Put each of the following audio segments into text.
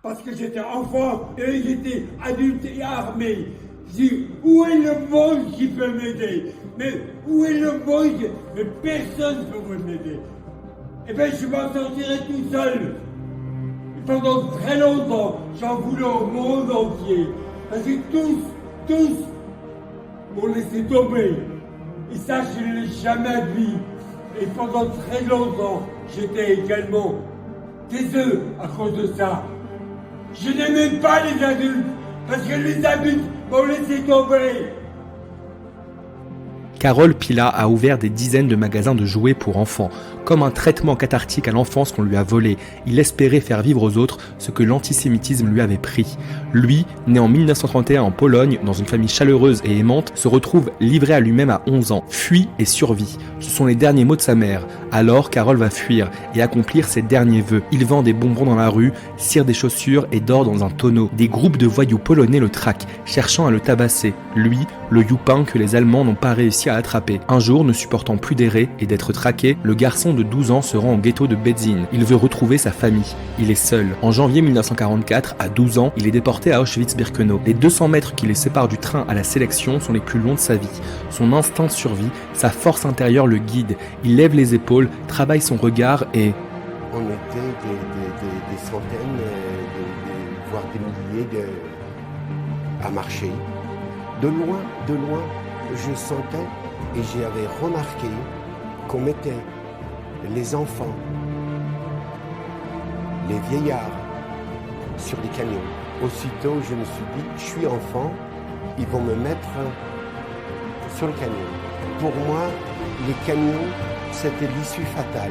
Parce que j'étais enfant et j'étais adulte et armé. Je dis, où est le monde qui peut m'aider? Mais où est le monde? Mais personne ne peut m'aider. Eh bien, je m'en sortirai tout seul. Et pendant très longtemps, j'en voulais au monde entier. Parce que tous m'ont laissé tomber. Et ça, je ne l'ai jamais admis. Et pendant très longtemps, j'étais également taiseux à cause de ça. Je n'aimais pas les adultes, parce que les adultes m'ont laissé tomber. Carole Pila a ouvert des dizaines de magasins de jouets pour enfants, comme un traitement cathartique à l'enfance qu'on lui a volé. Il espérait faire vivre aux autres ce que l'antisémitisme lui avait pris. Lui, né en 1931 en Pologne, dans une famille chaleureuse et aimante, se retrouve livré à lui-même à 11 ans. Fuit et survit. Ce sont les derniers mots de sa mère. Alors, Carole va fuir et accomplir ses derniers vœux. Il vend des bonbons dans la rue, cire des chaussures et dort dans un tonneau. Des groupes de voyous polonais le traquent, cherchant à le tabasser. Lui, le youpin que les Allemands n'ont pas réussi à attraper. Un jour, ne supportant plus d'errer et d'être traqué, le garçon de 12 ans se rend au ghetto de Bedzin. Il veut retrouver sa famille. Il est seul. En janvier 1944, à 12 ans, il est déporté à Auschwitz-Birkenau. Les 200 mètres qui les séparent du train à la sélection sont les plus longs de sa vie. Son instinct de survie, sa force intérieure le guide. Il lève les épaules, travaille son regard et... On était des centaines, voire des milliers à marcher. De loin, je sentais et j'avais remarqué qu'on mettait les enfants, les vieillards sur des camions. Aussitôt, je me suis dit, je suis enfant, ils vont me mettre sur le camion. Pour moi, les camions, c'était l'issue fatale.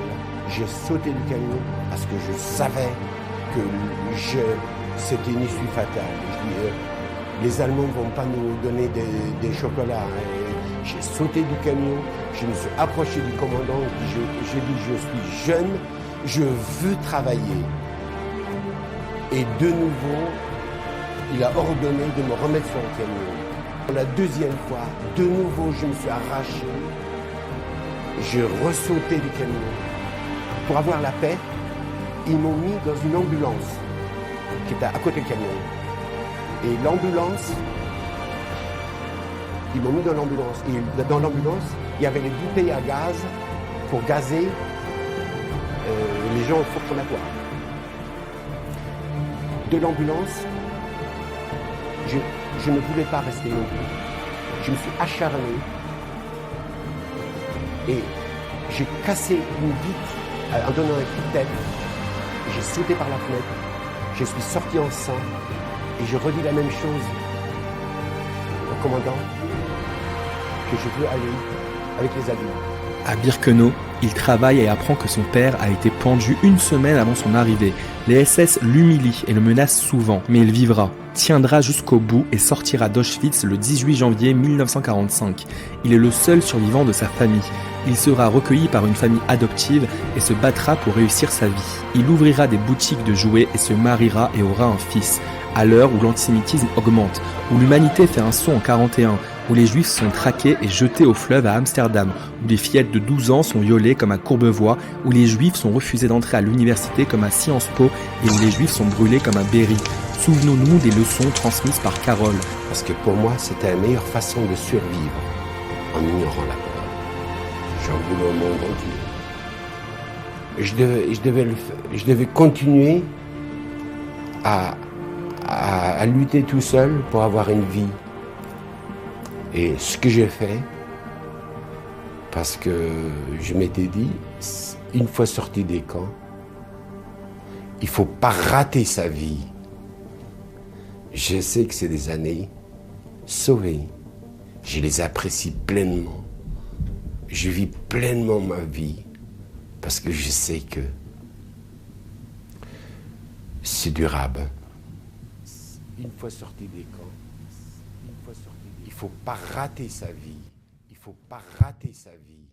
J'ai sauté du camion parce que je savais que c'était une issue fatale. Je dis, les Allemands ne vont pas nous donner des chocolats. J'ai sauté du camion, je me suis approché du commandant, j'ai dit je suis jeune, je veux travailler. Et de nouveau, il a ordonné de me remettre sur le camion. Pour la deuxième fois, de nouveau, je me suis arraché, je ressautais du camion. Pour avoir la paix, ils m'ont mis dans une ambulance qui était à côté du camion. Et l'ambulance, ils m'ont mis dans l'ambulance. Et dans l'ambulance, il y avait les bouteilles à gaz pour gazer les gens au four crematoire. De l'ambulance, je ne pouvais pas rester longtemps. Je me suis acharné et j'ai cassé une vitre en donnant un coup de tête. J'ai sauté par la fenêtre. Je suis sorti en sang. Et je redis la même chose au commandant, que je veux aller avec les adultes. À Birkenau, il travaille et apprend que son père a été pendu une semaine avant son arrivée. Les SS l'humilient et le menacent souvent, mais il vivra, tiendra jusqu'au bout et sortira d'Auschwitz le 18 janvier 1945. Il est le seul survivant de sa famille. Il sera recueilli par une famille adoptive et se battra pour réussir sa vie. Il ouvrira des boutiques de jouets et se mariera et aura un fils. À l'heure où l'antisémitisme augmente, où l'humanité fait un saut en 41, où les juifs sont traqués et jetés au fleuve à Amsterdam, où les fillettes de 12 ans sont violées comme à Courbevoie, où les juifs sont refusés d'entrer à l'université comme à Sciences Po et où les juifs sont brûlés comme à Berry. Souvenons-nous des leçons transmises par Carole. Parce que pour moi, c'était la meilleure façon de survivre en ignorant la peur. J'en voulais au monde entier. Je devais continuer à lutter tout seul pour avoir une vie. Et ce que j'ai fait, parce que je m'étais dit, une fois sorti des camps, il ne faut pas rater sa vie. Je sais que c'est des années sauvées. Je les apprécie pleinement. Je vis pleinement ma vie parce que je sais que c'est durable. Une fois sorti des camps, il ne faut pas rater sa vie. Il ne faut pas rater sa vie.